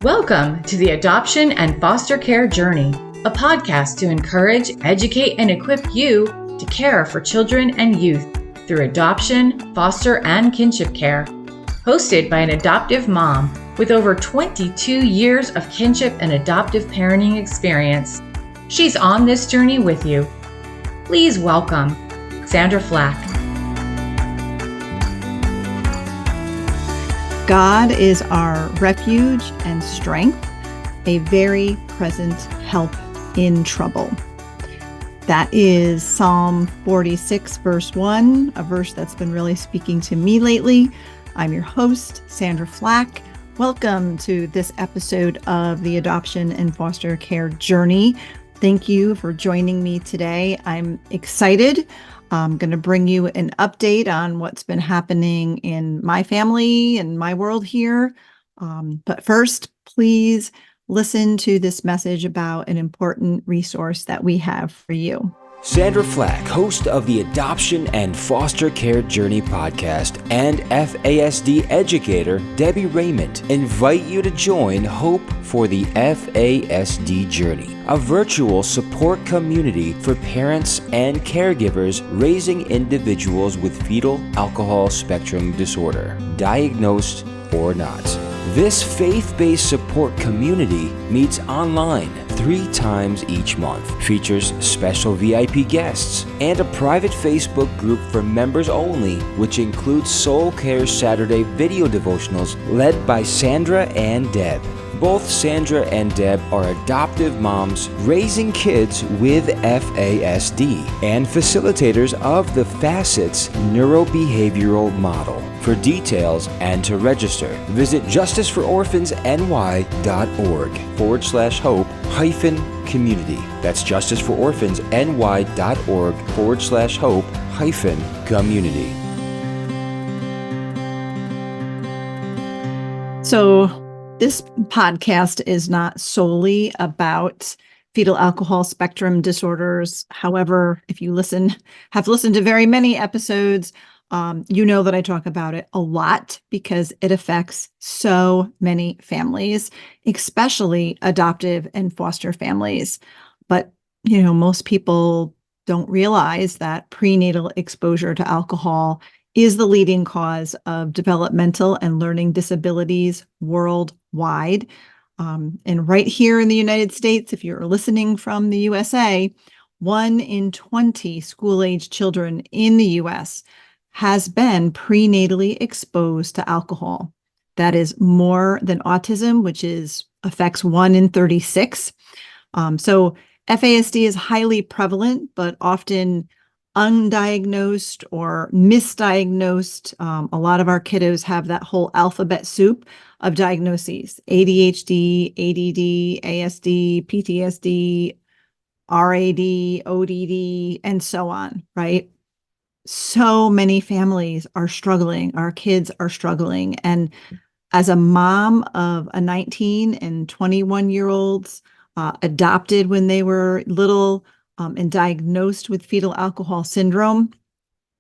Welcome to the Adoption and Foster Care Journey, a podcast to encourage, educate, and equip you to care for children and youth through adoption, foster, and kinship care. Hosted by an adoptive mom with over 22 years of kinship and adoptive parenting experience. She's on this journey with you. Please welcome Sandra Flach. God is our refuge and strength, a very present help in trouble. That is Psalm 46, verse 1, a verse that's been really speaking to me lately. I'm your host, Sandra Flach. Welcome to this episode of the Adoption and Foster Care Journey. Thank you for joining me today. I'm excited. I'm going to bring you an update on what's been happening in my family and my world here. But first, please listen to this message about an important resource that we have for you. Sandra Flach, host of the Adoption and Foster Care Journey podcast, and FASD educator Debbie Raymond, invite you to join Hope for the FASD Journey, a virtual support community for parents and caregivers raising individuals with fetal alcohol spectrum disorder, diagnosed or not. This faith-based support community meets online 3 times each month, features special VIP guests, and a private Facebook group for members only, which includes Soul Care Saturday video devotionals led by Sandra and Deb. Both Sandra and Deb are adoptive moms raising kids with FASD and facilitators of the Facets neurobehavioral model. For details and to register, visit justicefororphans.ny.org/hope-community. That's justicefororphans.ny.org/hope-community. So this podcast is not solely about fetal alcohol spectrum disorders. However, if you have listened to very many episodes, you know that I talk about it a lot because it affects so many families, especially adoptive and foster families. But, most people don't realize that prenatal exposure to alcohol is the leading cause of developmental and learning disabilities worldwide. And right here in the United States, if you're listening from the USA, 1 in 20 school-age children in the US has been prenatally exposed to alcohol. That is more than autism, which affects 1 in 36. So FASD is highly prevalent, but often undiagnosed or misdiagnosed. A lot of our kiddos have that whole alphabet soup of diagnoses: ADHD, ADD, ASD, PTSD, RAD, ODD, and so on, right? So many families are struggling. Our kids are struggling. And as a mom of a 19 and 21-year-olds adopted when they were little and diagnosed with fetal alcohol syndrome,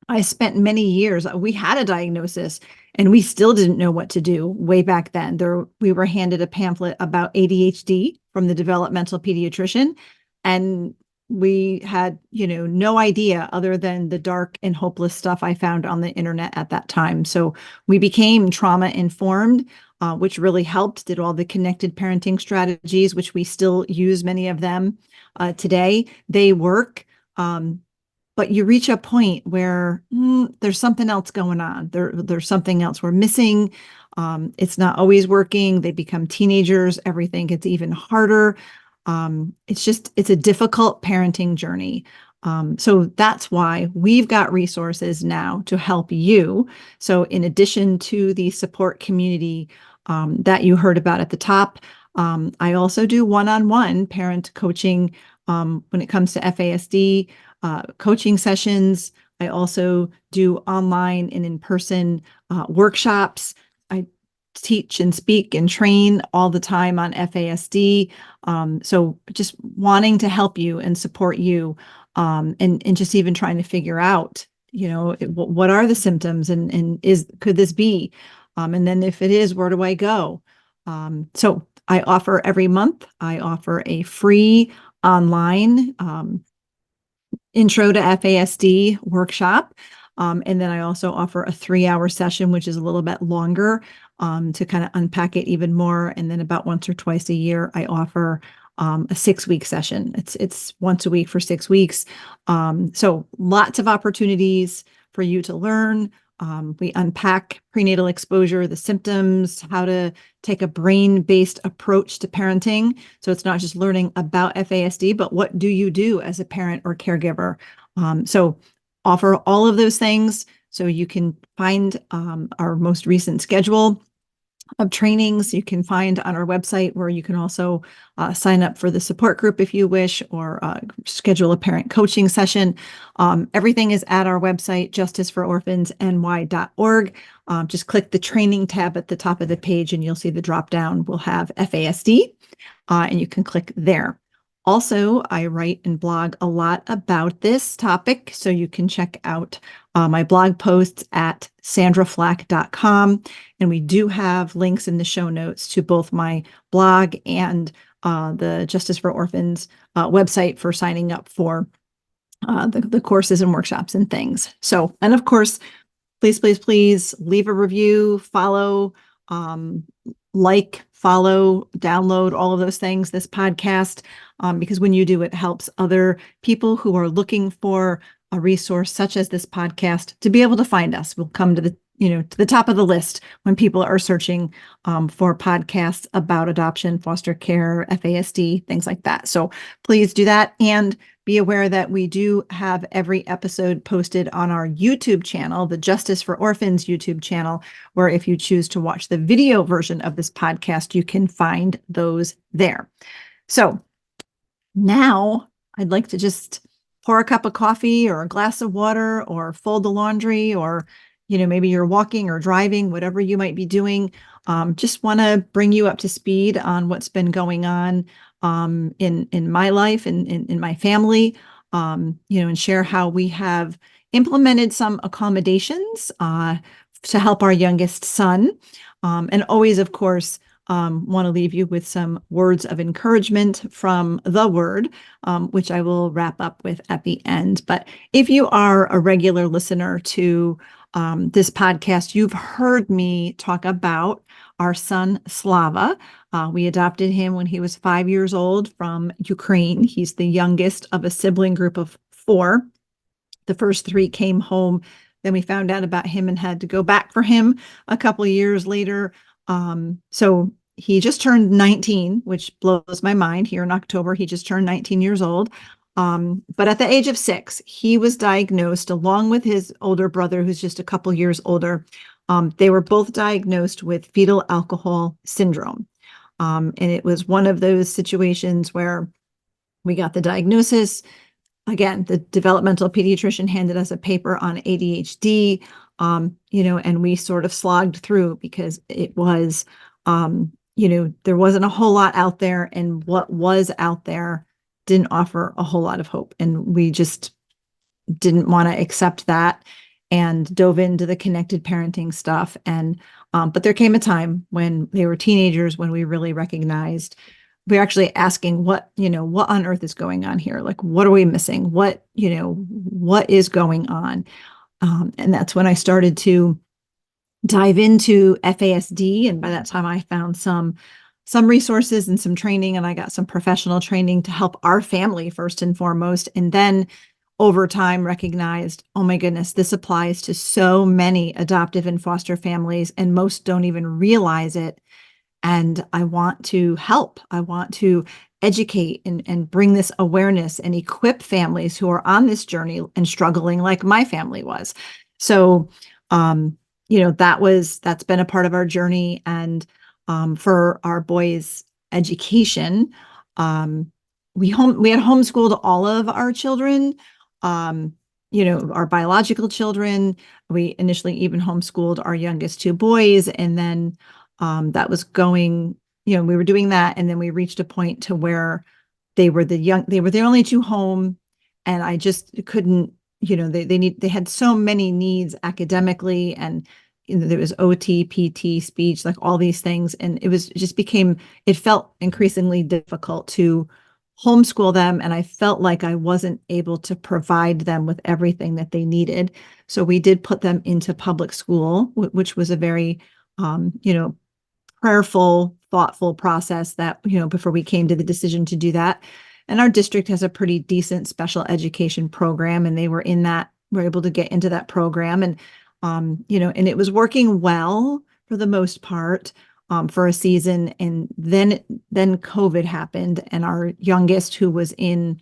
I spent many years, we had a diagnosis and we still didn't know what to do way back then. We were handed a pamphlet about ADHD from the developmental pediatrician, and we had, no idea other than the dark and hopeless stuff I found on the internet at that time. So we became trauma informed, which really helped, did all the connected parenting strategies, which we still use many of them today. They work, but you reach a point where there's something else going on. There's something else we're missing. It's not always working. They become teenagers. Everything gets even harder. It's a difficult parenting journey. So that's why we've got resources now to help you. So in addition to the support community that you heard about at the top, I also do one-on-one parent coaching when it comes to FASD coaching sessions. I also do online and in-person workshops. I teach and speak and train all the time on FASD. So just wanting to help you and support you, and just even trying to figure out, what are the symptoms and could this be? And then if it is, where do I go? So I offer every month, I offer a free online intro to FASD workshop. And then I also offer a 3-hour session, which is a little bit longer to kind of unpack it even more. And then about once or twice a year, I offer a 6-week session. It's once a week for 6 weeks. So lots of opportunities for you to learn. We unpack prenatal exposure, the symptoms, how to take a brain-based approach to parenting. So it's not just learning about FASD, but what do you do as a parent or caregiver? So offer all of those things. So you can find our most recent schedule of trainings you can find on our website, where you can also sign up for the support group if you wish, or schedule a parent coaching session. Everything is at our website, justicefororphansny.org. Just click the training tab at the top of the page and you'll see the drop down. We'll have FASD and you can click there. Also, I write and blog a lot about this topic, so you can check out my blog posts at sandraflach.com. And we do have links in the show notes to both my blog and the Justice for Orphans website for signing up for the courses and workshops and things. So, and of course, please, please, please leave a review, follow, follow, download, all of those things, this podcast, because when you do, it helps other people who are looking for a resource such as this podcast to be able to find us. We'll come to the top of the list when people are searching for podcasts about adoption, foster care, FASD, things like that. So please do that. And be aware that we do have every episode posted on our YouTube channel, the Justice for Orphans YouTube channel, where if you choose to watch the video version of this podcast, you can find those there. So now I'd like to just pour a cup of coffee or a glass of water or fold the laundry, or maybe you're walking or driving, whatever you might be doing. Just want to bring you up to speed on what's been going on in my life and in my family, and share how we have implemented some accommodations to help our youngest son. And always, of course, want to leave you with some words of encouragement from the Word, which I will wrap up with at the end. But if you are a regular listener to this podcast, you've heard me talk about our son, Slava. We adopted him when he was 5 years old from Ukraine. He's the youngest of a sibling group of 4. The first 3 came home. Then we found out about him and had to go back for him a couple of years later. So he just turned 19, which blows my mind. Here in October, he just turned 19 years old. But at the age of 6, he was diagnosed along with his older brother, who's just a couple years older. They were both diagnosed with fetal alcohol syndrome. And it was one of those situations where we got the diagnosis. Again, the developmental pediatrician handed us a paper on ADHD, and we sort of slogged through because it was, there wasn't a whole lot out there, and what was out there didn't offer a whole lot of hope. And we just didn't want to accept that and dove into the connected parenting stuff. And, but there came a time when they were teenagers when we really recognized we're actually asking what on earth is going on here? Like, what are we missing? What is going on? And that's when I started to dive into FASD. And by that time I found some resources and some training, and I got some professional training to help our family first and foremost. And then over time recognized, oh my goodness, this applies to so many adoptive and foster families, and most don't even realize it. And I want to help. I want to educate and bring this awareness and equip families who are on this journey and struggling like my family was. So, that's been a part of our journey. And for our boys' education, we had homeschooled all of our children, our biological children. We initially even homeschooled our youngest 2 boys, and then that was going, we were doing that. And then we reached a point to where they were the only 2 home. And I just couldn't, they had so many needs academically and there was OT, PT, speech, like all these things. And it felt increasingly difficult to homeschool them. And I felt like I wasn't able to provide them with everything that they needed. So we did put them into public school, which was a very, prayerful, thoughtful process that, before we came to the decision to do that. And our district has a pretty decent special education program, and they were able to get into that program. And, and it was working well for the most part, for a season. And then COVID happened, and our youngest, who was in,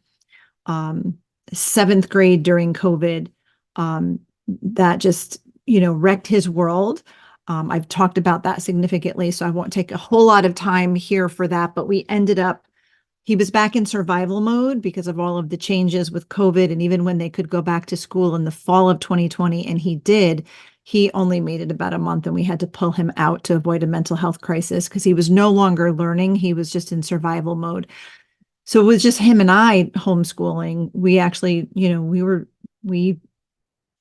seventh grade during COVID, that just, wrecked his world. I've talked about that significantly, so I won't take a whole lot of time here for that, but he was back in survival mode because of all of the changes with COVID. And even when they could go back to school in the fall of 2020, and he only made it about a month, and we had to pull him out to avoid a mental health crisis because he was no longer learning. He was just in survival mode. So it was just him and I homeschooling. We actually, we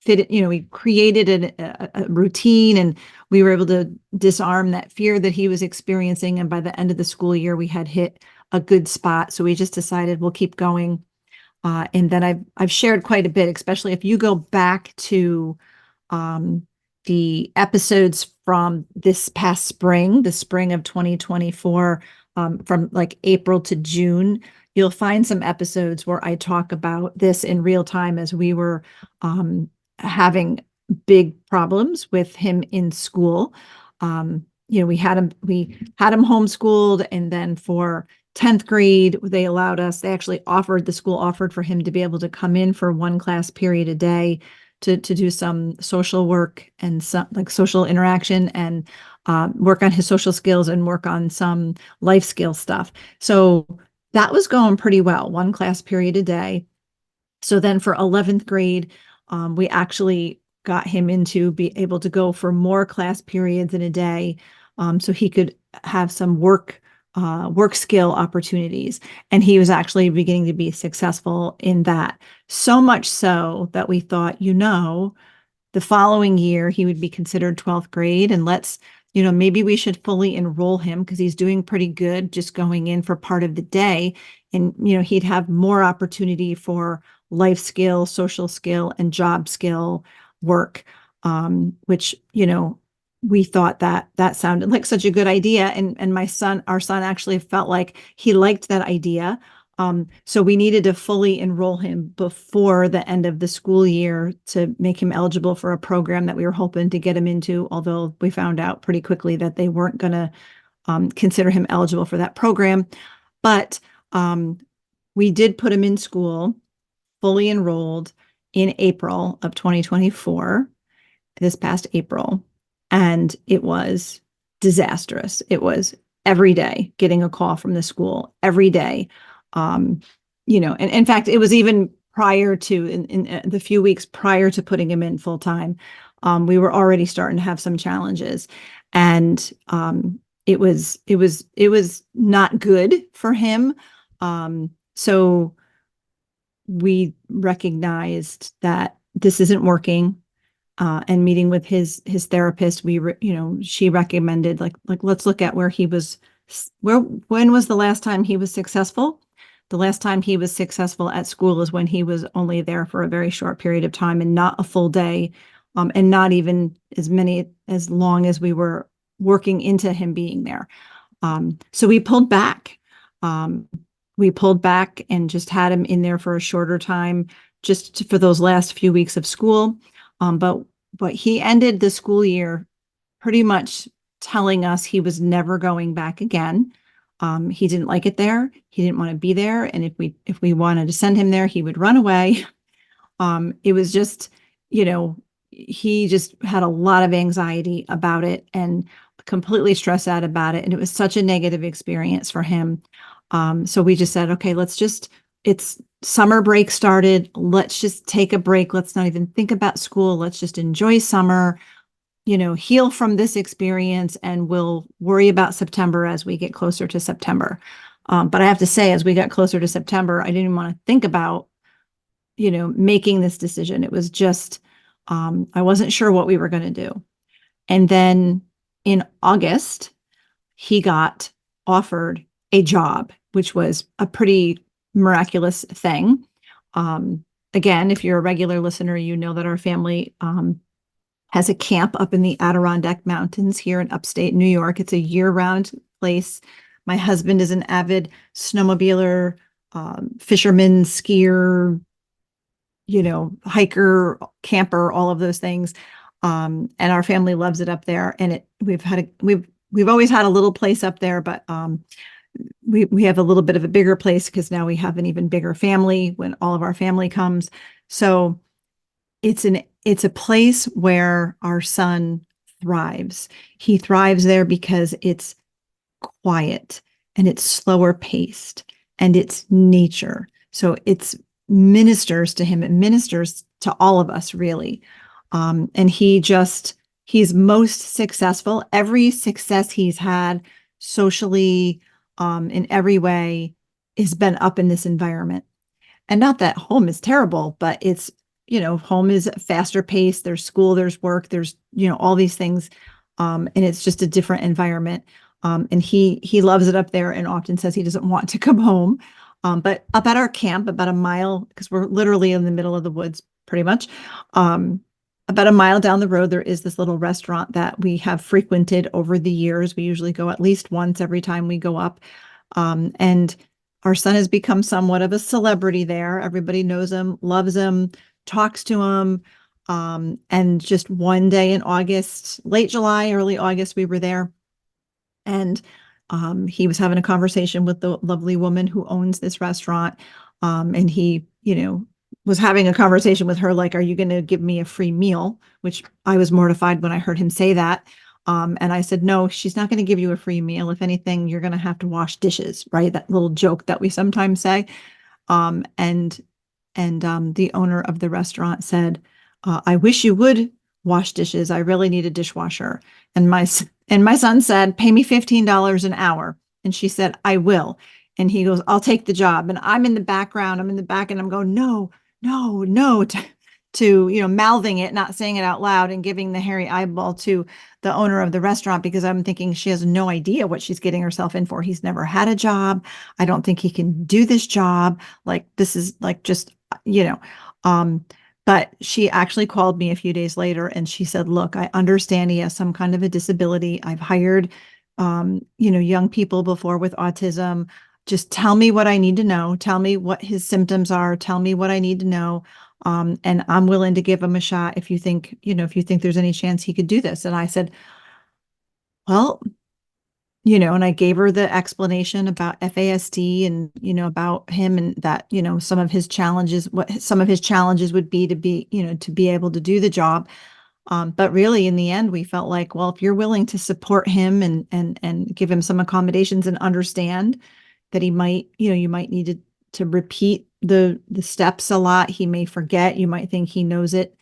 we created a routine, and we were able to disarm that fear that he was experiencing. And by the end of the school year, we had hit a good spot. So we just decided we'll keep going. And then I've shared quite a bit, especially if you go back to the episodes from this past spring, the spring of 2024, from like April to June. You'll find some episodes where I talk about this in real time as we were having big problems with him in school. We had him homeschooled, and then for 10th grade, the school offered for him to be able to come in for one class period a day to do some social work and some like social interaction, and work on his social skills and work on some life skill stuff. So that was going pretty well, one class period a day. So then for 11th grade, we actually got him into be able to go for more class periods in a day, so he could have some work skill opportunities. And he was actually beginning to be successful in that. So much so that we thought, the following year he would be considered 12th grade, and maybe we should fully enroll him because he's doing pretty good just going in for part of the day. And, he'd have more opportunity for life skill, social skill, and job skill work, which, we thought that sounded like such a good idea. And our son actually felt like he liked that idea. So we needed to fully enroll him before the end of the school year to make him eligible for a program that we were hoping to get him into, although we found out pretty quickly that they weren't going to consider him eligible for that program. But we did put him in school, fully enrolled, in April of 2024, this past April. And it was disastrous. It was every day getting a call from the school, every day. And in fact, it was even prior to, in the few weeks prior to putting him in full time, we were already starting to have some challenges. And it was not good for him. So we recognized that this isn't working. And meeting with his therapist, she recommended like let's look at when was the last time he was successful? The last time he was successful at school is when he was only there for a very short period of time and not a full day, and not even as long as we were working into him being there. So we pulled back. And just had him in there for a shorter time, for those last few weeks of school. But he ended the school year pretty much telling us he was never going back again. He didn't like it there. He didn't want to be there. And if we wanted to send him there, he would run away. It was just, he just had a lot of anxiety about it and completely stressed out about it. And it was such a negative experience for him. So we just said, okay, it's summer break started. Let's just take a break. Let's not even think about school. Let's just enjoy summer, heal from this experience, and we'll worry about September as we get closer to September. But I have to say, as we got closer to September, I didn't even want to think about, making this decision. It was just, I wasn't sure what we were going to do. And then in August, he got offered a job, which was a pretty miraculous thing. Again, if you're a regular listener, you know that our family has a camp up in the Adirondack Mountains here in upstate New York. It's a year-round place. My husband is an avid snowmobiler, fisherman, skier, hiker, camper, all of those things. And our family loves it up there. And we've always had a little place up there, but we have a little bit of a bigger place because now we have an even bigger family when all of our family comes. So it's a place where our son thrives. He thrives there because it's quiet and it's slower paced and it's nature. So it's ministers to him. It ministers to all of us, really. And he's most successful. Every success he's had socially, in every way, has been up in this environment. And not that home is terrible, but it's, home is faster paced. There's school, there's work, there's, all these things. And it's just a different environment. And he loves it up there and often says he doesn't want to come home. But up at our camp, about a mile, because we're literally in the middle of the woods, pretty much, about a mile down the road, there is this little restaurant that we have frequented over the years. We usually go at least once every time we go up. And our son has become somewhat of a celebrity there. Everybody knows him, loves him, talks to him. And just one day in August, late July, early August, we were there. And he was having a conversation with the lovely woman who owns this restaurant. And he, was having a conversation with her, like, are you going to give me a free meal? Which I was mortified when I heard him say that. And I said, no, she's not going to give you a free meal. If anything, you're going to have to wash dishes, right? That little joke that we sometimes say. And the owner of the restaurant said, I wish you would wash dishes. I really need a dishwasher. And my son said, pay me $15 an hour. And she said, I will. And he goes, I'll take the job. And I'm in the background. I'm in the back and I'm going, no, to mouthing it, not saying it out loud and giving the hairy eyeball to the owner of the restaurant, because I'm thinking she has no idea what she's getting herself in for. He's never had a job. I don't think he can do this job. Like, this is like just, but she actually called me a few days later and she said, look, I understand he has some kind of a disability. I've hired, young people before with autism. Just tell me what I need to know. Tell me what his symptoms are. Tell me what I need to know. And I'm willing to give him a shot if you think there's any chance he could do this. And I said, well, and I gave her the explanation about FASD and, about him and that, some of his challenges would be to be able to do the job. But really, in the end, we felt like, well, if you're willing to support him and give him some accommodations and understand that he might, you might need to repeat the steps a lot. He may forget. You might think he knows it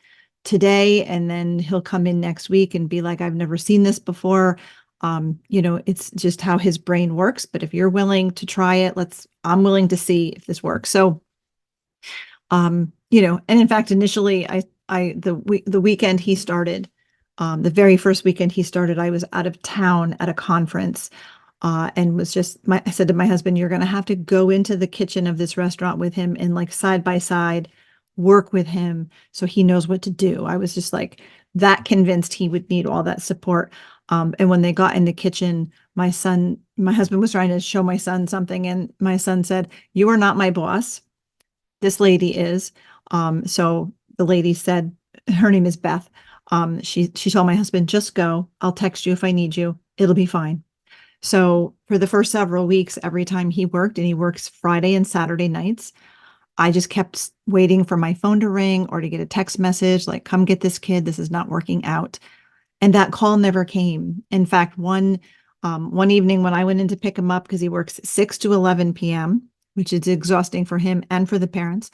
today, and then he'll come in next week and be like, I've never seen this before. It's just how his brain works. But if you're willing to try it, I'm willing to see if this works. So, and in fact, initially the weekend he started, the very first weekend he started, I was out of town at a conference. And I said to my husband, you're going to have to go into the kitchen of this restaurant with him and like side by side work with him so he knows what to do. I was just like that convinced he would need all that support. And when they got in the kitchen, my husband was trying to show my son something. And my son said, you are not my boss. This lady is. So the lady said, her name is Beth. She told my husband, just go. I'll text you if I need you. It'll be fine. So for the first several weeks, every time he worked, and he works Friday and Saturday nights, I just kept waiting for my phone to ring or to get a text message like, come get this kid. This is not working out. And that call never came. In fact, one evening when I went in to pick him up, because he works 6 to 11 p.m., which is exhausting for him and for the parents,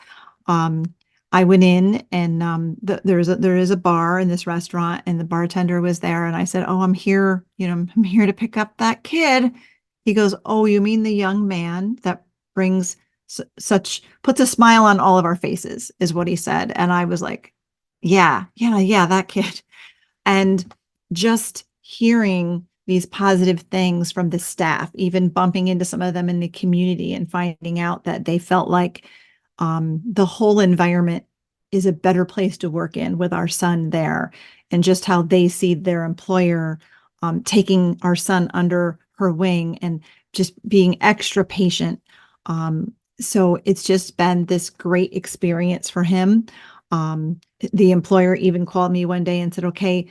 I went in and there is a bar in this restaurant, and the bartender was there, and I said, "Oh, I'm here. I'm here to pick up that kid." He goes, "Oh, you mean the young man that brings puts a smile on all of our faces," is what he said, and I was like, "Yeah, that kid." And just hearing these positive things from the staff, even bumping into some of them in the community and finding out that they felt like the whole environment is a better place to work in with our son there, and just how they see their employer taking our son under her wing and just being extra patient. So it's just been this great experience for him. The employer even called me one day and said, okay,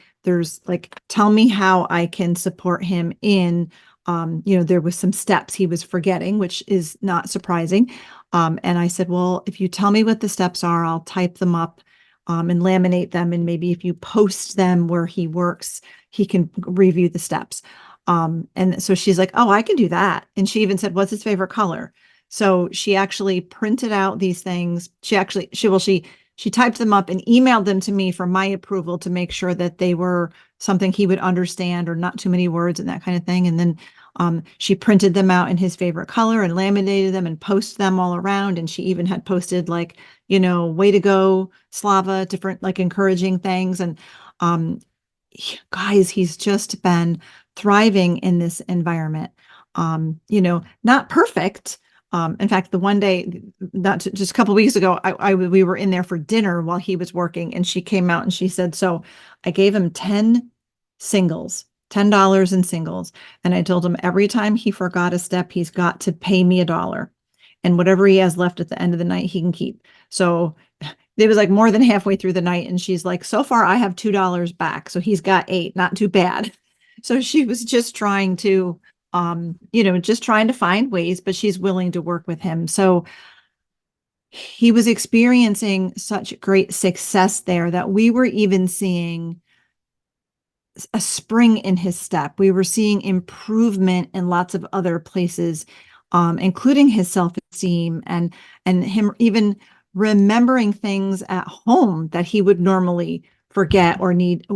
tell me how I can support him in, there was some steps he was forgetting, which is not surprising. And I said, well, if you tell me what the steps are, I'll type them up and laminate them. And maybe if you post them where he works, he can review the steps. And so she's like, oh, I can do that. And she even said, what's his favorite color? So she actually printed out these things. She typed them up and emailed them to me for my approval to make sure that they were something he would understand or not too many words and that kind of thing. And then she printed them out in his favorite color and laminated them and posted them all around. And she even had posted way to go, Slava, different encouraging things. And guys, he's just been thriving in this environment. Not perfect. In fact, the one day, just a couple of weeks ago, we were in there for dinner while he was working, and she came out and she said, so I gave him 10 singles, $10 in singles. And I told him every time he forgot a step, he's got to pay me $1. And whatever he has left at the end of the night, he can keep. So it was more than halfway through the night. And she's like, so far I have $2 back. So he's got 8, not too bad. So she was just trying to, find ways, but she's willing to work with him. So he was experiencing such great success there that we were even seeing a spring in his step. We were seeing improvement in lots of other places, including his self-esteem and him even remembering things at home that he would normally forget or need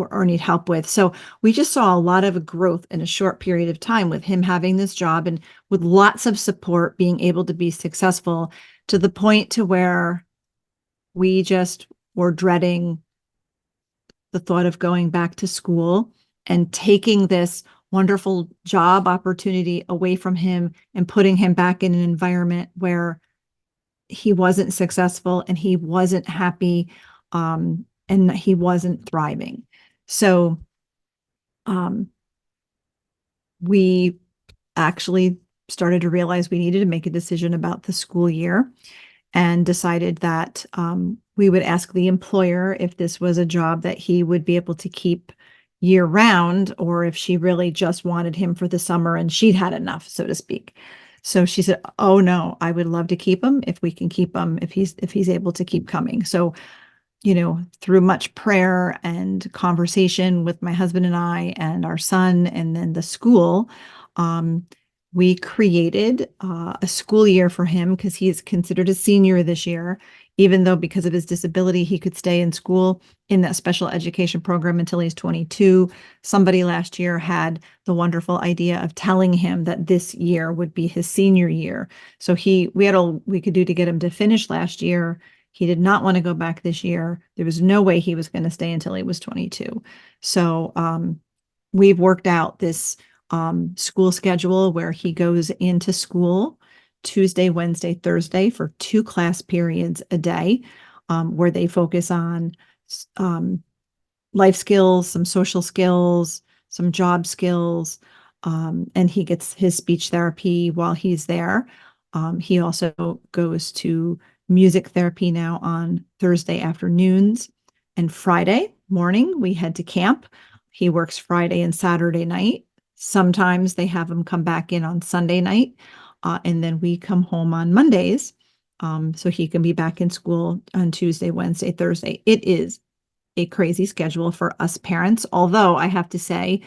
help with. So we just saw a lot of growth in a short period of time with him having this job and with lots of support, being able to be successful to the point to where we just were dreading the thought of going back to school and taking this wonderful job opportunity away from him and putting him back in an environment where he wasn't successful and he wasn't happy, and he wasn't thriving. So we actually started to realize we needed to make a decision about the school year, and decided that we would ask the employer if this was a job that he would be able to keep year round, or if she really just wanted him for the summer and she'd had enough, so to speak. So she said, oh no, I would love to keep him if we can keep him, if he's able to keep coming. So, through much prayer and conversation with my husband and I and our son, and then the school, we created a school year for him because he's considered a senior this year, even though because of his disability, he could stay in school in that special education program until he's 22. Somebody last year had the wonderful idea of telling him that this year would be his senior year. So we had all we could do to get him to finish last year. He did not want to go back this year. There was no way he was going to stay until he was 22. So we've worked out this school schedule where he goes into school Tuesday, Wednesday, Thursday for 2 class periods a day, where they focus on life skills, some social skills, some job skills, and he gets his speech therapy while he's there. He also goes to music therapy now on Thursday afternoons, and Friday morning we head to camp. He works Friday and Saturday night. Sometimes they have him come back in on Sunday night, and then we come home on Mondays, so he can be back in school on Tuesday, Wednesday, Thursday. It is a crazy schedule for us parents, although I have to say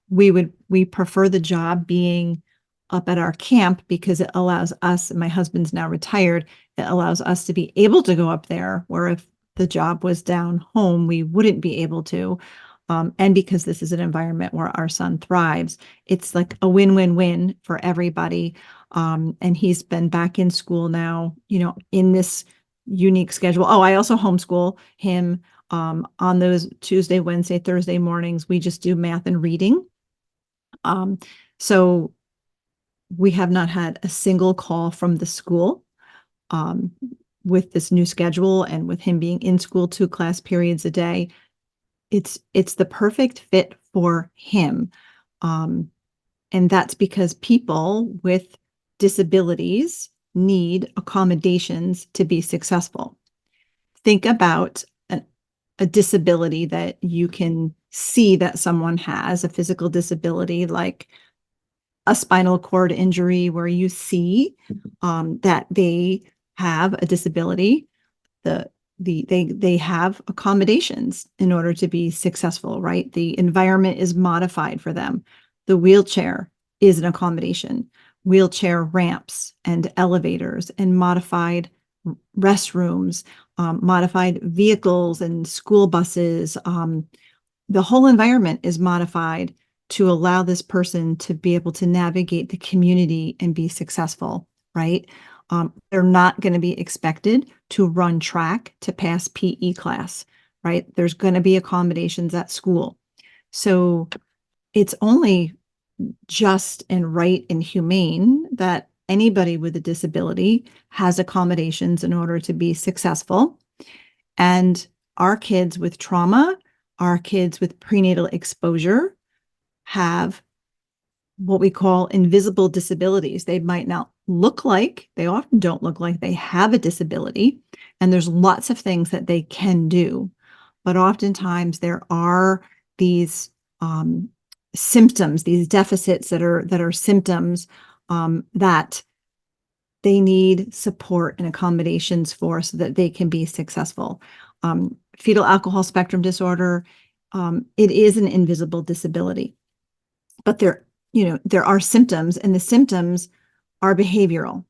we prefer the job being up at our camp because it allows us, and my husband's now retired, it allows us to be able to go up there, where if the job was down home, we wouldn't be able to. And because this is an environment where our son thrives, it's like a win-win-win for everybody. And he's been back in school now, in this unique schedule. Oh, I also homeschool him. On those Tuesday, Wednesday, Thursday mornings, we just do math and reading. So we have not had a single call from the school with this new schedule, and with him being in school 2 class periods a day. It's the perfect fit for him. And that's because people with disabilities need accommodations to be successful. Think about a disability that you can see that someone has, a physical disability like a spinal cord injury, where you see that they have a disability. They have accommodations in order to be successful, right? The environment is modified for them. The wheelchair is an accommodation. Wheelchair ramps and elevators and modified restrooms, modified vehicles and school buses. The whole environment is modified to allow this person to be able to navigate the community and be successful, right? They're not going to be expected to run track to pass PE class, right? There's going to be accommodations at school. So it's only just and right and humane that anybody with a disability has accommodations in order to be successful. And our kids with trauma, our kids with prenatal exposure have what we call invisible disabilities. They might not look like, they often don't look like they have a disability, and there's lots of things that they can do. But oftentimes there are these symptoms, these deficits that are symptoms that they need support and accommodations for so that they can be successful. Fetal alcohol spectrum disorder, it is an invisible disability, but there are symptoms, and the symptoms are behavioral.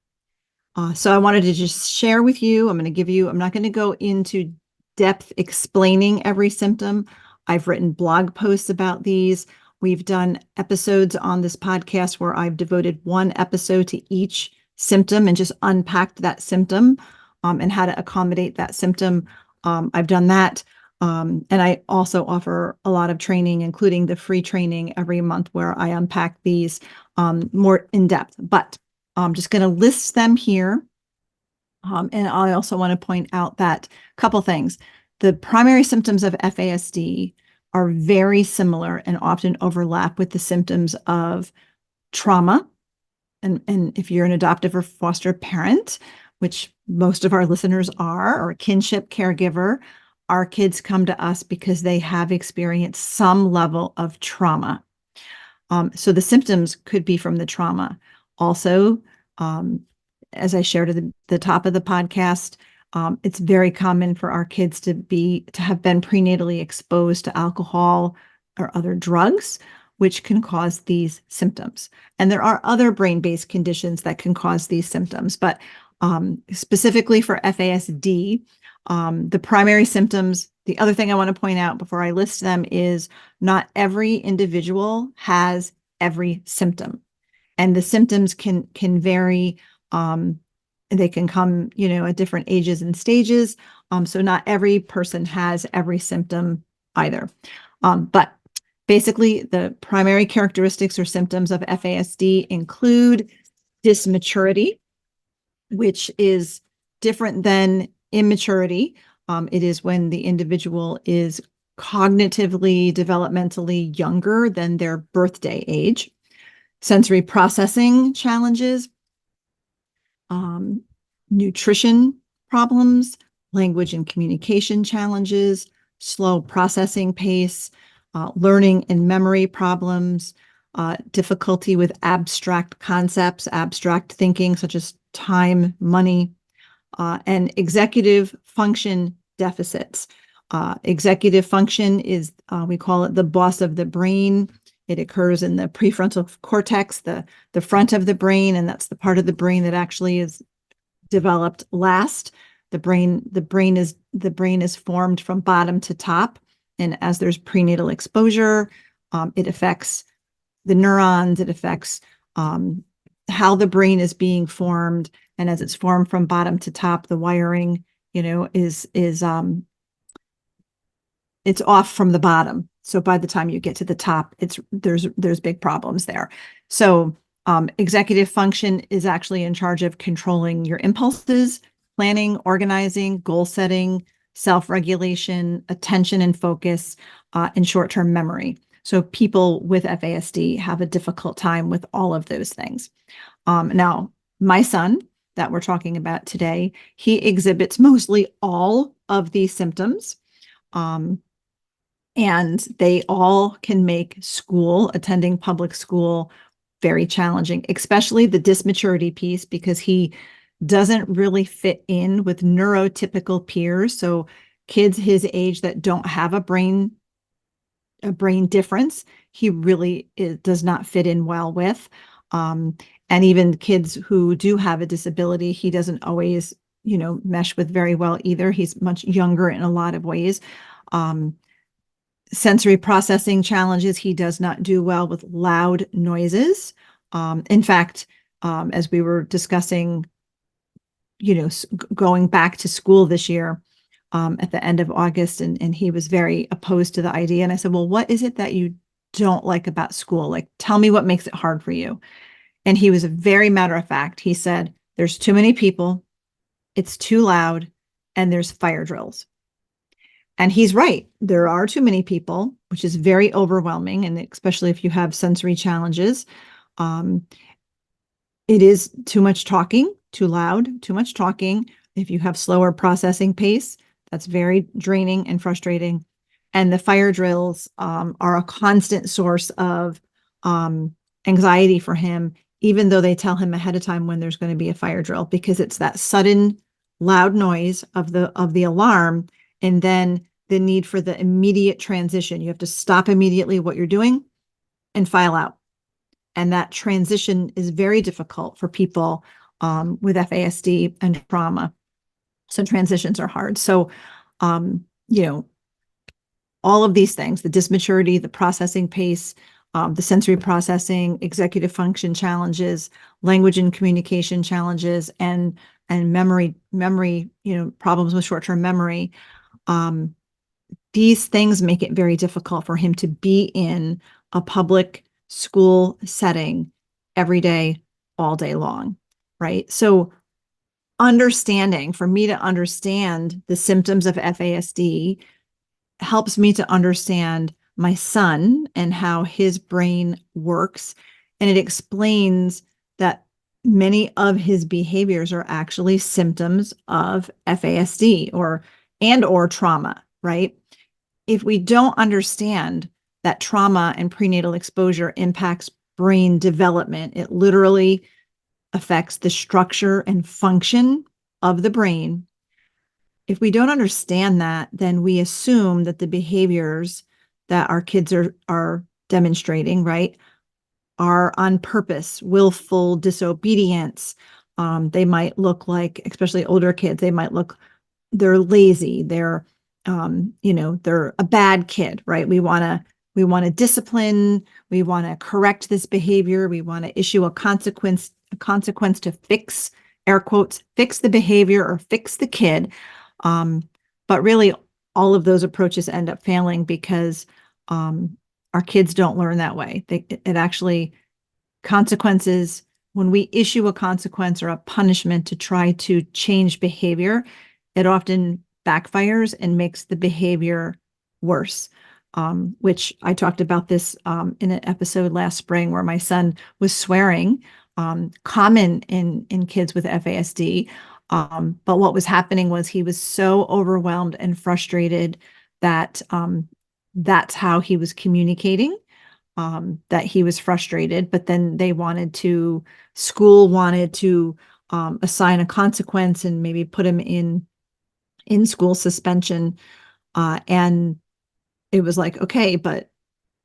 So I wanted to just share with you, I'm not going to go into depth explaining every symptom. I've written blog posts about these. We've done episodes on this podcast where I've devoted one episode to each symptom and just unpacked that symptom and how to accommodate that symptom. I've done that. And I also offer a lot of training, including the free training every month where I unpack these more in depth. But I'm just going to list them here. And I also want to point out that a couple things. The primary symptoms of FASD are very similar and often overlap with the symptoms of trauma. And if you're an adoptive or foster parent, which most of our listeners are, or a kinship caregiver, our kids come to us because they have experienced some level of trauma. So the symptoms could be from the trauma. Also, as I shared at the top of the podcast, it's very common for our kids to have been prenatally exposed to alcohol or other drugs, which can cause these symptoms. And there are other brain-based conditions that can cause these symptoms, but specifically for FASD, the primary symptoms, the other thing I want to point out before I list them is not every individual has every symptom. And the symptoms can vary. They can come, at different ages and stages. So not every person has every symptom either. But basically, the primary characteristics or symptoms of FASD include dysmaturity, which is different than immaturity. It is when the individual is cognitively, developmentally younger than their birthday age. Sensory processing challenges, nutrition problems, language and communication challenges, slow processing pace, learning and memory problems, difficulty with abstract concepts, abstract thinking, such as time, money, and executive function deficits. Executive function is, we call it the boss of the brain. It occurs in the prefrontal cortex, the front of the brain, and that's the part of the brain that actually is developed last. The brain is formed from bottom to top, and as there's prenatal exposure, it affects the neurons. It affects how the brain is being formed, and as it's formed from bottom to top, the wiring, is it's off from the bottom. So by the time you get to the top, there's big problems there. So executive function is actually in charge of controlling your impulses, planning, organizing, goal setting, self-regulation, attention and focus, and short-term memory. So people with FASD have a difficult time with all of those things. Now, my son that we're talking about today, he exhibits mostly all of these symptoms. And they all can make school, attending public school, very challenging, especially the dysmaturity piece, because he doesn't really fit in with neurotypical peers. So kids his age that don't have a brain difference, he really does not fit in well with. And even kids who do have a disability, he doesn't always, mesh with very well either. He's much younger in a lot of ways. Sensory processing challenges. He does not do well with loud noises. In fact, as we were discussing, going back to school this year at the end of August, and he was very opposed to the idea. And I said, well, what is it that you don't like about school? Like, tell me what makes it hard for you. And he was very matter of fact. He said, there's too many people, it's too loud, and there's fire drills. And he's right. There are too many people, which is very overwhelming. And especially if you have sensory challenges, it is too much talking, too loud, too much talking. If you have slower processing pace, that's very draining and frustrating. And the fire drills are a constant source of anxiety for him, even though they tell him ahead of time when there's going to be a fire drill, because it's that sudden loud noise of the alarm, and then the need for the immediate transition. You have to stop immediately what you're doing and file out. And that transition is very difficult for people with FASD and trauma. So transitions are hard. So, all of these things, the dysmaturity, the processing pace, the sensory processing, executive function challenges, language and communication challenges, and memory, problems with short-term memory. These things make it very difficult for him to be in a public school setting every day, all day long, right? So for me to understand the symptoms of FASD helps me to understand my son and how his brain works. And it explains that many of his behaviors are actually symptoms of FASD or trauma, right? If we don't understand that trauma and prenatal exposure impacts brain development, it literally affects the structure and function of the brain. If we don't understand that, then we assume that the behaviors that our kids are demonstrating, right, are on purpose, willful disobedience. They might look like, especially older kids, they're lazy, they're a bad kid, right? We want to discipline, we want to correct this behavior, we want to issue a consequence to fix, air quotes, fix the behavior or fix the kid. But really, all of those approaches end up failing because our kids don't learn that way. It actually, consequences, when we issue a consequence or a punishment to try to change behavior, it often backfires and makes the behavior worse, which I talked about this in an episode last spring where my son was swearing, common in kids with FASD. But what was happening was he was so overwhelmed and frustrated that that's how he was communicating, that he was frustrated. But then school wanted to assign a consequence and maybe put him in school suspension. And it was like, okay, but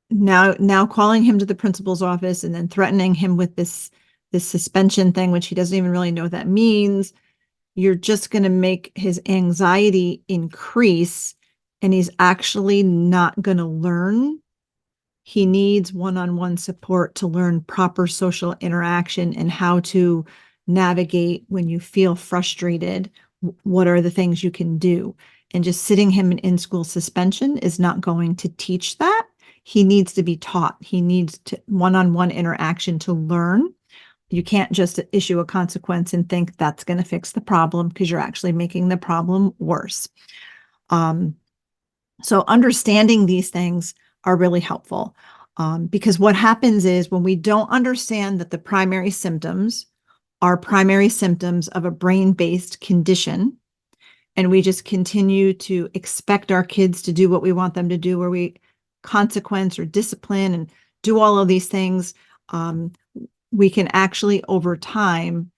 now calling him to the principal's office and then threatening him with this suspension thing, which he doesn't even really know what that means. You're just going to make his anxiety increase, and he's actually not going to learn. He needs one-on-one support to learn proper social interaction and how to navigate when you feel frustrated, what are the things you can do? And just sitting him in school suspension is not going to teach that. He needs to be taught. He needs to one-on-one interaction to learn. You can't just issue a consequence and think that's going to fix the problem, because you're actually making the problem worse. So understanding these things are really helpful, because what happens is when we don't understand that the primary symptoms are primary symptoms of a brain-based condition, and we just continue to expect our kids to do what we want them to do, where we consequence or discipline and do all of these things, we can actually, over time,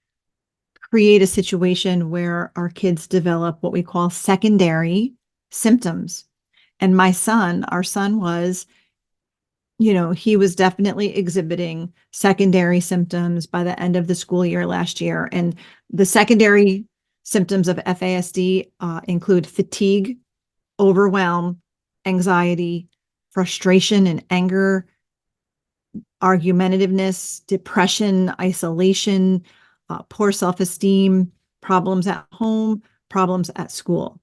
create a situation where our kids develop what we call secondary symptoms. And our son was, he was definitely exhibiting secondary symptoms by the end of the school year last year. And the secondary symptoms of FASD include fatigue, overwhelm, anxiety, frustration and anger, argumentativeness, depression, isolation, poor self-esteem, problems at home, problems at school.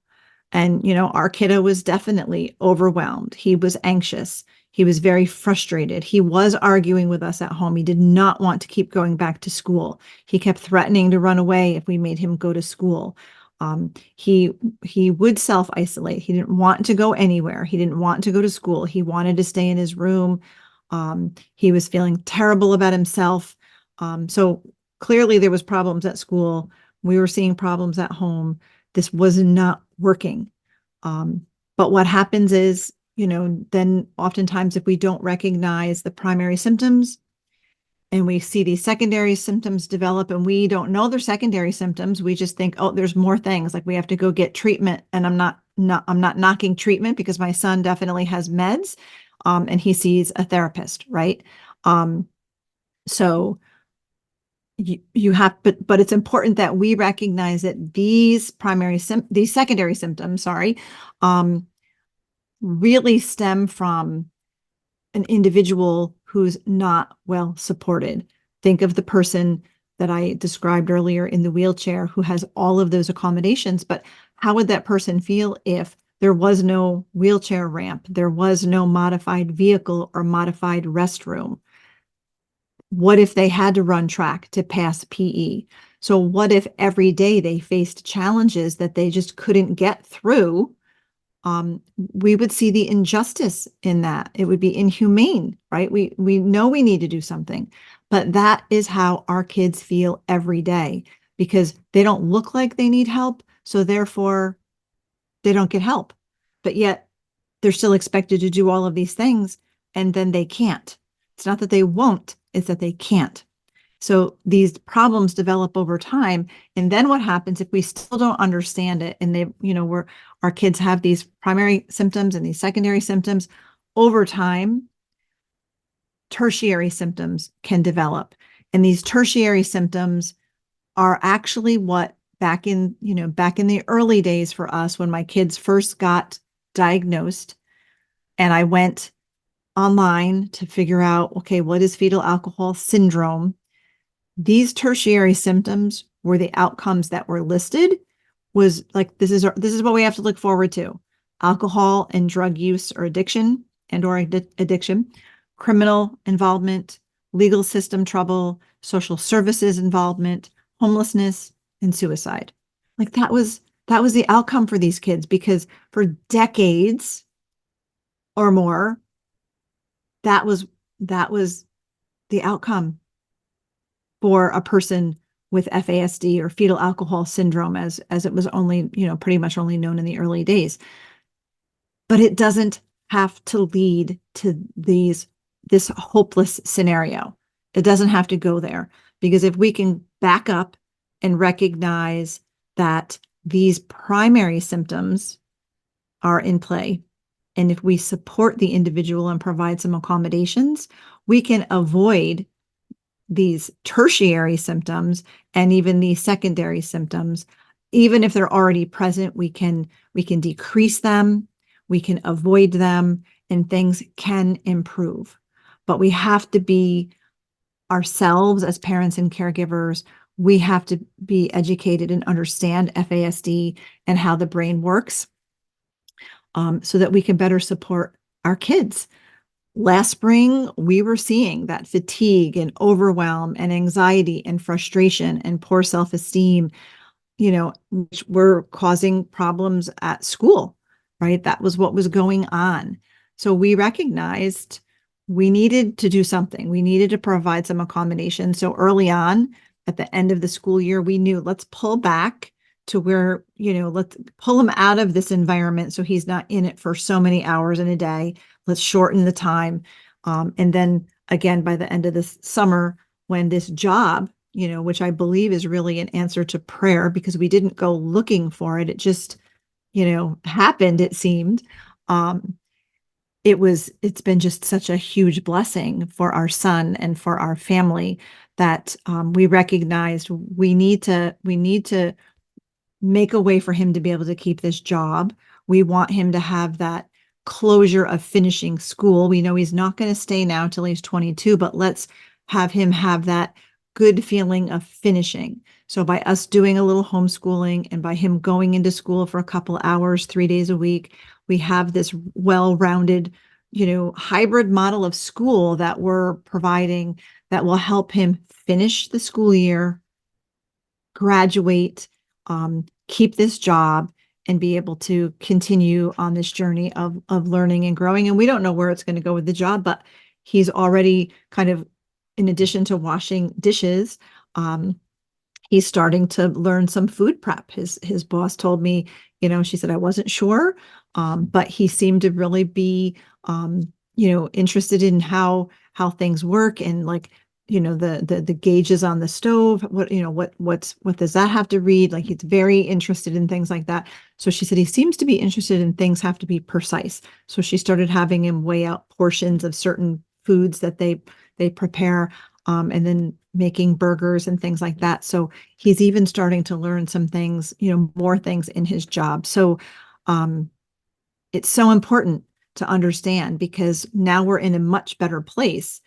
And, our kiddo was definitely overwhelmed. He was anxious. He was very frustrated. He was arguing with us at home. He did not want to keep going back to school. He kept threatening to run away if we made him go to school. He would self-isolate. He didn't want to go anywhere. He didn't want to go to school. He wanted to stay in his room. He was feeling terrible about himself. So clearly there was problems at school. We were seeing problems at home. This was not working. But what happens is, then oftentimes if we don't recognize the primary symptoms and we see these secondary symptoms develop and we don't know they're secondary symptoms, we just think, oh, there's more things, like we have to go get treatment. And I'm not knocking treatment, because my son definitely has meds, and he sees a therapist, right? So you have, but it's important that we recognize that these secondary symptoms, really stem from an individual who's not well supported. Think of the person that I described earlier in the wheelchair who has all of those accommodations, but how would that person feel if there was no wheelchair ramp, there was no modified vehicle or modified restroom? What if they had to run track to pass PE? So what if every day they faced challenges that they just couldn't get through? We would see the injustice in that. It would be inhumane, right? We know we need to do something, but that is how our kids feel every day, because they don't look like they need help. So therefore they don't get help, but yet they're still expected to do all of these things. And then they can't. It's not that they won't, it's that they can't. So these problems develop over time. And then what happens if we still don't understand it, and our kids have these primary symptoms and these secondary symptoms, over time, tertiary symptoms can develop. And these tertiary symptoms are actually what back in the early days for us, when my kids first got diagnosed and I went online to figure out, okay, what is fetal alcohol syndrome? These tertiary symptoms were the outcomes that were listed, was like, this is what we have to look forward to: alcohol and drug use or addiction addiction, criminal involvement, legal system trouble, social services involvement, homelessness, and suicide. Like that was the outcome for these kids, because for decades or more, that was the outcome for a person with FASD, or fetal alcohol syndrome, as it was only, pretty much only known in the early days. But it doesn't have to lead to this hopeless scenario. It doesn't have to go there, because if we can back up and recognize that these primary symptoms are in play, and if we support the individual and provide some accommodations, we can avoid these tertiary symptoms and even these secondary symptoms. Even if they're already present, we can decrease them, we can avoid them, and things can improve. But we have to be ourselves as parents and caregivers. we have to be educated and understand FASD and how the brain works, so that we can better support our kids. Last spring, we were seeing that fatigue and overwhelm and anxiety and frustration and poor self-esteem, which were causing problems at school, right? That was what was going on. So we recognized we needed to do something. We needed to provide some accommodation. So early on, at the end of the school year, we knew, let's pull back to where, let's pull him out of this environment so he's not in it for so many hours in a day. Let's shorten the time. And then again, by the end of this summer, when this job, which I believe is really an answer to prayer, because we didn't go looking for it. It just, happened, it seemed. It's been just such a huge blessing for our son and for our family that we recognized we need to make a way for him to be able to keep this job. We want him to have that closure of finishing school. We know he's not going to stay now till he's 22, but let's have him have that good feeling of finishing. So by us doing a little homeschooling and by him going into school for a couple hours, 3 days a week, we have this well-rounded, hybrid model of school that we're providing that will help him finish the school year, graduate, keep this job, and be able to continue on this journey of learning and growing. And we don't know where it's going to go with the job, but he's already kind of, in addition to washing dishes, he's starting to learn some food prep. His boss told me, she said, I wasn't sure, but he seemed to really be, interested in how things work, and like, the gauges on the stove, what does that have to read? Like, he's very interested in things like that. So she said he seems to be interested in things have to be precise. So she started having him weigh out portions of certain foods that they prepare, and then making burgers and things like that. So he's even starting to learn some things, more things in his job. So it's so important to understand, because now we're in a much better place.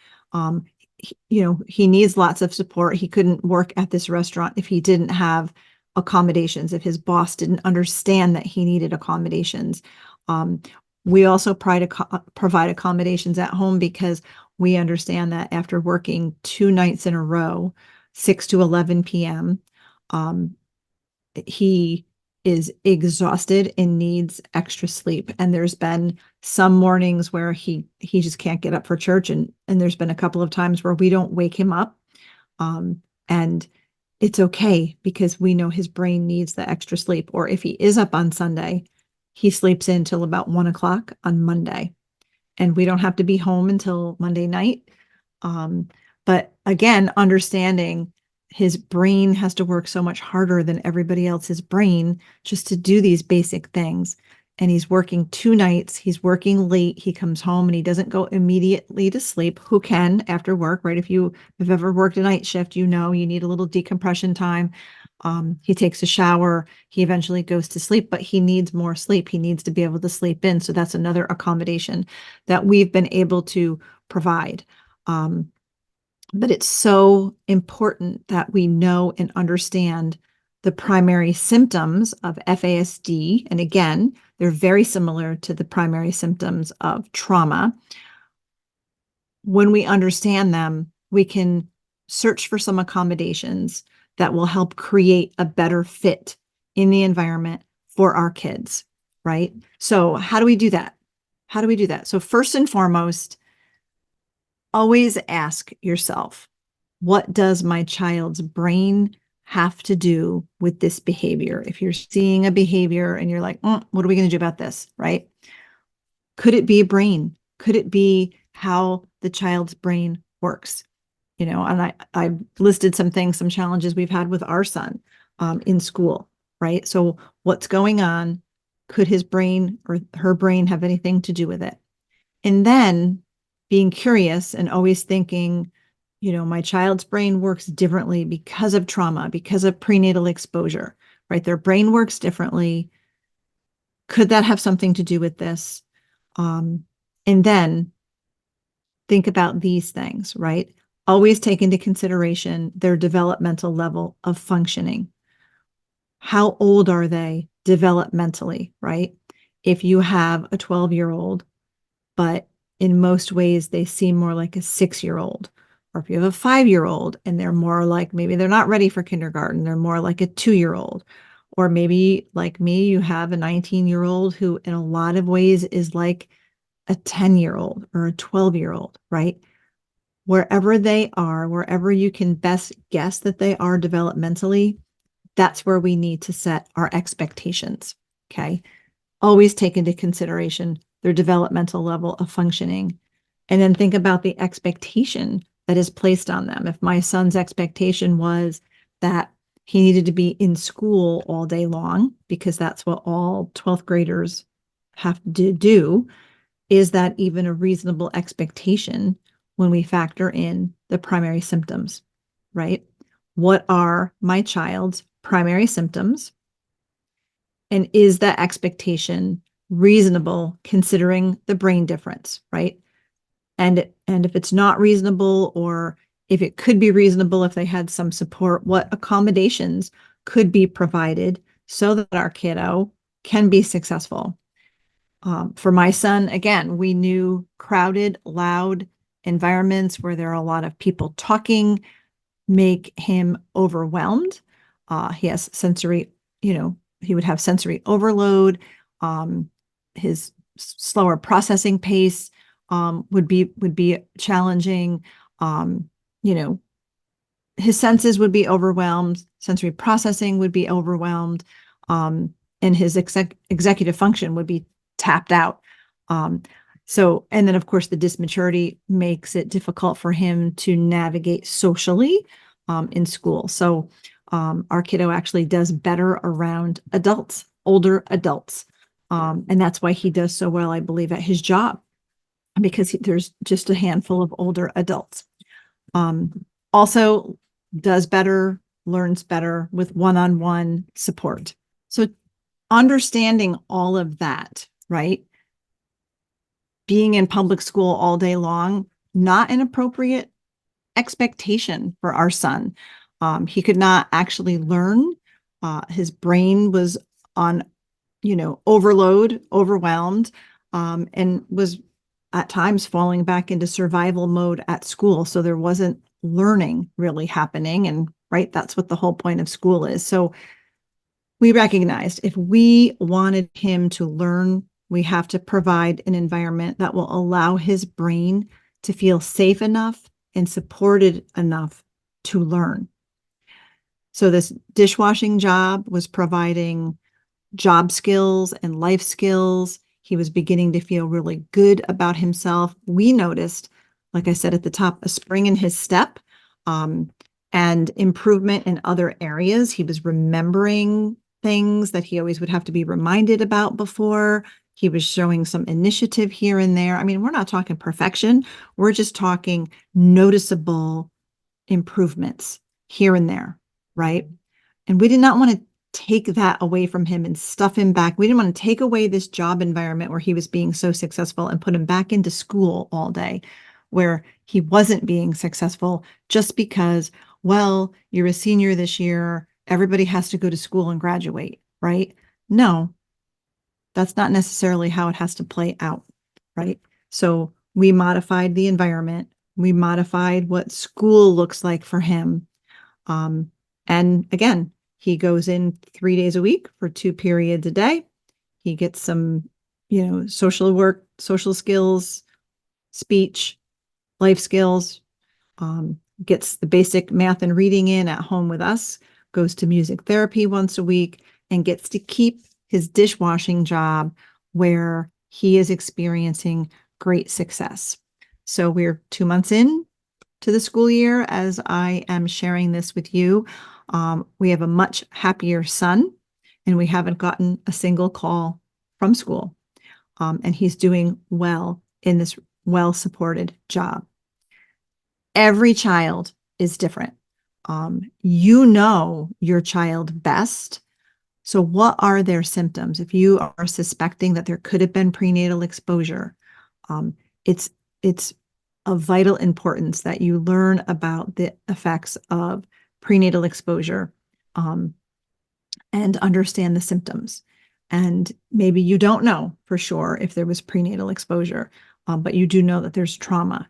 He needs lots of support. He couldn't work at this restaurant if he didn't have accommodations, if his boss didn't understand that he needed accommodations. We also provide accommodations at home, because we understand that after working 2 nights in a row, 6 to 11 p.m., he is exhausted and needs extra sleep. And there's been some mornings where he just can't get up for church. And there's been a couple of times where we don't wake him up. And it's okay, because we know his brain needs the extra sleep. Or if he is up on Sunday, he sleeps in till about 1 o'clock on Monday. And we don't have to be home until Monday night. But again, understanding his brain has to work so much harder than everybody else's brain just to do these basic things. And he's working 2 nights, he's working late, he comes home and he doesn't go immediately to sleep. Who can after work, right? If you've ever worked a night shift, you need a little decompression time. He takes a shower, he eventually goes to sleep, but he needs more sleep. He needs to be able to sleep in. So that's another accommodation that we've been able to provide. But it's so important that we know and understand the primary symptoms of FASD. And again, they're very similar to the primary symptoms of trauma. When we understand them, we can search for some accommodations that will help create a better fit in the environment for our kids, right? So how do we do that? So first and foremost, always ask yourself, what does my child's brain have to do with this behavior? If you're seeing a behavior and you're like, what are we going to do about this, right? Could it be a brain? Could it be how the child's brain works? And I listed some things, some challenges we've had with our son in school, right? So what's going on? Could his brain or her brain have anything to do with it? And then being curious and always thinking, my child's brain works differently because of trauma, because of prenatal exposure, right? Their brain works differently. Could that have something to do with this? And then think about these things, right? always take into consideration their developmental level of functioning. How old are they developmentally, right? If you have a 12-year-old, but in most ways they seem more like a 6-year-old, or if you have a 5-year-old and they're more like, maybe they're not ready for kindergarten, they're more like a 2-year-old, or maybe like me, you have a 19-year-old who in a lot of ways is like a 10-year-old or a 12-year-old, right? Wherever they are, wherever you can best guess that they are developmentally, that's where we need to set our expectations. Okay. Always take into consideration their developmental level of functioning. And then think about the expectation that is placed on them. If my son's expectation was that he needed to be in school all day long, because that's what all 12th graders have to do, is that even a reasonable expectation when we factor in the primary symptoms, right? What are my child's primary symptoms? And is that expectation reasonable considering the brain difference, right? And if it's not reasonable, or if it could be reasonable if they had some support, what accommodations could be provided so that our kiddo can be successful? For my son, again, we knew crowded, loud environments where there are a lot of people talking make him overwhelmed. He has sensory, he would have sensory overload. His slower processing pace would be challenging. His senses would be overwhelmed. Sensory processing would be overwhelmed, and his executive function would be tapped out. And then of course the dysmaturity makes it difficult for him to navigate socially in school. So our kiddo actually does better around adults, older adults. And that's why he does so well, I believe, at his job, because there's just a handful of older adults. Also does better, learns better with one-on-one support. So understanding all of that, right? Being in public school all day long, not an appropriate expectation for our son. He could not actually learn. His brain was on, overload, overwhelmed, and was at times falling back into survival mode at school. So there wasn't learning really happening. And right, that's what the whole point of school is. So we recognized if we wanted him to learn, we have to provide an environment that will allow his brain to feel safe enough and supported enough to learn. So this dishwashing job was providing job skills and life skills. He was beginning to feel really good about himself. We noticed, like I said at the top, a spring in his step, and improvement in other areas. He was remembering things that he always would have to be reminded about before. He was showing some initiative here and there. I mean, we're not talking perfection. We're just talking noticeable improvements here and there, right? And we did not want to take that away from him and stuff him back. We didn't want to take away this job environment where he was being so successful and put him back into school all day where he wasn't being successful just because, well, you're a senior this year, everybody has to go to school and graduate, right? No, that's not necessarily how it has to play out, right? So we modified the environment. We modified what school looks like for him. And again, he goes in 3 days a week for 2 periods a day. He gets some, social work, social skills, speech, life skills, gets the basic math and reading in at home with us, goes to music therapy once a week, and gets to keep his dishwashing job where he is experiencing great success. So we're 2 months in to the school year as I am sharing this with you. We have a much happier son, and we haven't gotten a single call from school. And he's doing well in this well-supported job. Every child is different. You know your child best. So what are their symptoms? If you are suspecting that there could have been prenatal exposure, it's of vital importance that you learn about the effects of prenatal exposure, and understand the symptoms. And maybe you don't know for sure if there was prenatal exposure, but you do know that there's trauma.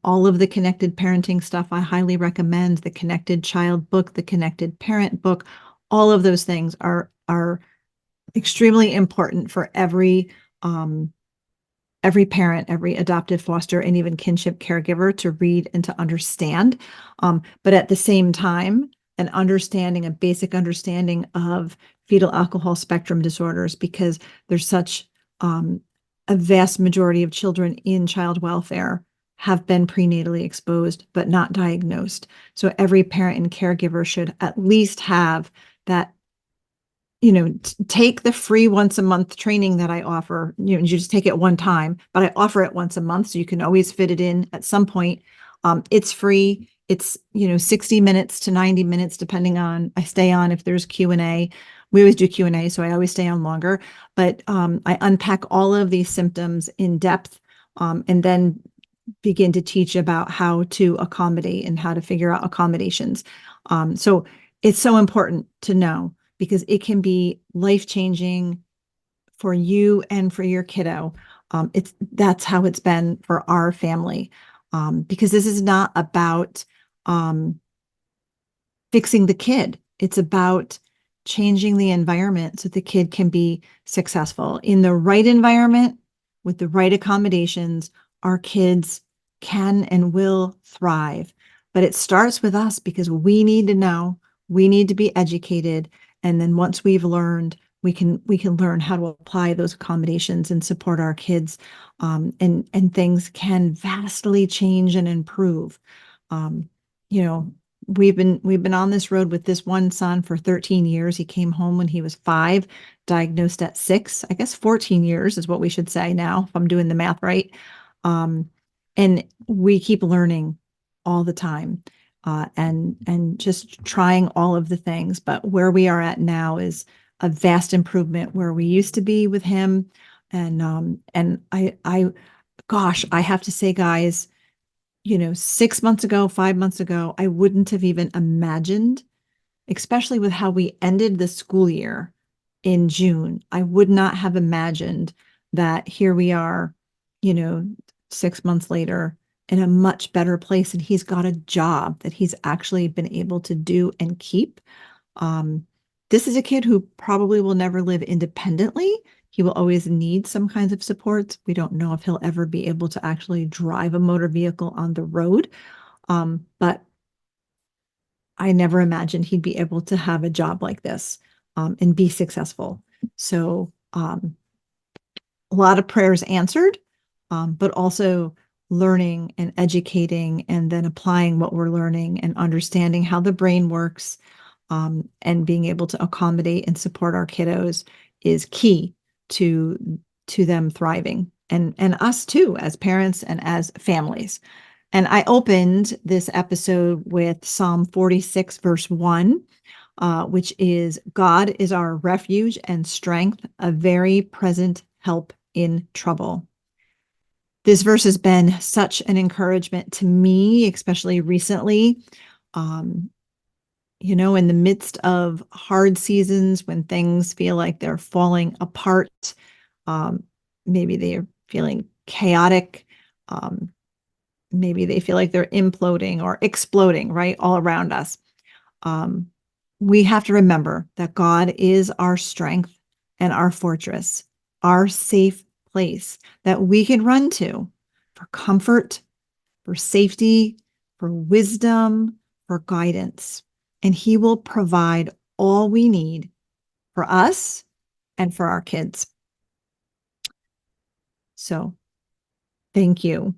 All of the connected parenting stuff I highly recommend, the connected child book, the connected parent book, all of those things are extremely important for every parent, every adoptive, foster, and even kinship caregiver to read and to understand. But at the same time, a basic understanding of fetal alcohol spectrum disorders, because there's such a vast majority of children in child welfare have been prenatally exposed, but not diagnosed. So every parent and caregiver should at least have that, take the free once a month training that I offer. You just take it one time, but I offer it once a month, so you can always fit it in at some point. It's free. It's 60 minutes to 90 minutes, depending on, I stay on if there's Q&A. We always do Q&A, so I always stay on longer. But I unpack all of these symptoms in depth, and then begin to teach about how to accommodate and how to figure out accommodations. So it's so important to know, because it can be life-changing for you and for your kiddo. That's how it's been for our family, because this is not about fixing the kid. It's about changing the environment so the kid can be successful. In the right environment, with the right accommodations, our kids can and will thrive. But it starts with us, because we need to know, we need to be educated. And then once we've learned, we can learn how to apply those accommodations and support our kids. And things can vastly change and improve. We've been on this road with this one son for 13 years. He came home when he was 5, diagnosed at 6. I guess 14 years is what we should say now, if I'm doing the math right. And we keep learning all the time, and just trying all of the things. But where we are at now is a vast improvement where we used to be with him. And I have to say, guys, 6 months ago, 5 months ago, I wouldn't have even imagined, especially with how we ended the school year in June, I would not have imagined that here we are, 6 months later, in a much better place. And he's got a job that he's actually been able to do and keep. This is a kid who probably will never live independently. He will always need some kinds of supports. We don't know if he'll ever be able to actually drive a motor vehicle on the road. But I never imagined he'd be able to have a job like this, and be successful. So a lot of prayers answered, but also learning and educating, and then applying what we're learning and understanding how the brain works, and being able to accommodate and support our kiddos is key to them thriving, and us too, as parents and as families. And I opened this episode with Psalm 46, verse 1, which is, God is our refuge and strength, a very present help in trouble. This verse has been such an encouragement to me, especially recently. In the midst of hard seasons, when things feel like they're falling apart, maybe they're feeling chaotic, maybe they feel like they're imploding or exploding, right, all around us. We have to remember that God is our strength and our fortress, our safe place that we can run to for comfort, for safety, for wisdom, for guidance. And he will provide all we need for us and for our kids. So thank you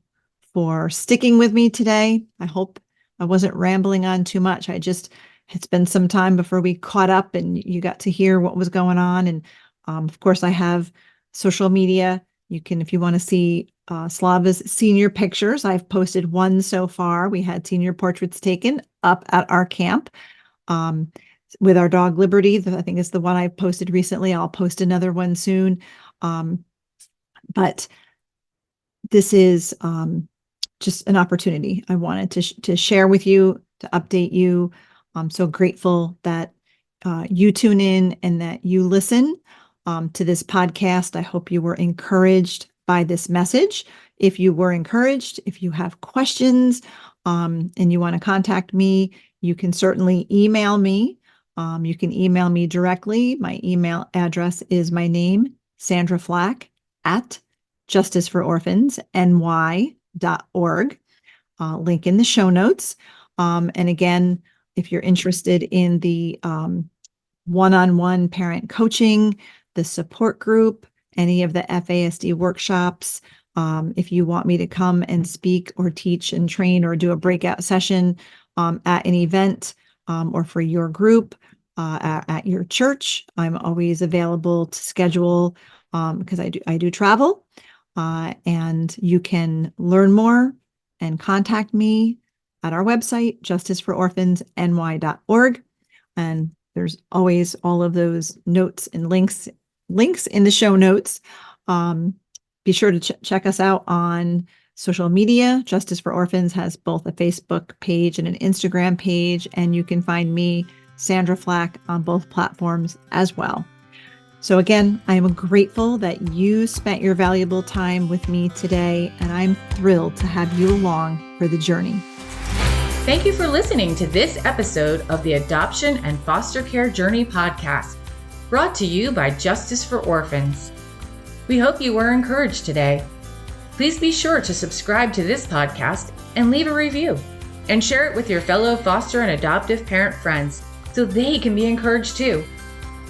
for sticking with me today. I hope I wasn't rambling on too much. It's been some time before we caught up and you got to hear what was going on. And of course, I have social media. You can, if you want to see Slava's senior pictures, I've posted one so far. We had senior portraits taken up at our camp with our dog Liberty. I think it's the one I posted recently. I'll post another one soon. But this is just an opportunity I wanted to share with you, to update you. I'm so grateful that you tune in and that you listen to this podcast. I hope you were encouraged by this message. If you were encouraged, if you have questions and you want to contact me, you can certainly email me. You can email me directly. My email address is my name, Sandra Flach, at justicefororphansny.org. Link in the show notes. And again, if you're interested in the one-on-one parent coaching, the support group, any of the FASD workshops, if you want me to come and speak or teach and train or do a breakout session at an event or for your group at your church, I'm always available to schedule because I do travel. And you can learn more and contact me at our website, justicefororphansny.org. And there's always all of those notes and links in the show notes. Be sure to check us out on social media. Justice for Orphans has both a Facebook page and an Instagram page, and you can find me, Sandra Flach, on both platforms as well. So again, I am grateful that you spent your valuable time with me today, and I'm thrilled to have you along for the journey. Thank you for listening to this episode of the Adoption and Foster Care Journey podcast, brought to you by Justice for Orphans. We hope you were encouraged today. Please be sure to subscribe to this podcast and leave a review, and share it with your fellow foster and adoptive parent friends so they can be encouraged too.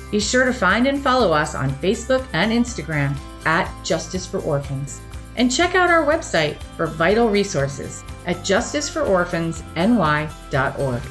Be sure to find and follow us on Facebook and Instagram at Justice for Orphans, and check out our website for vital resources at justicefororphansny.org.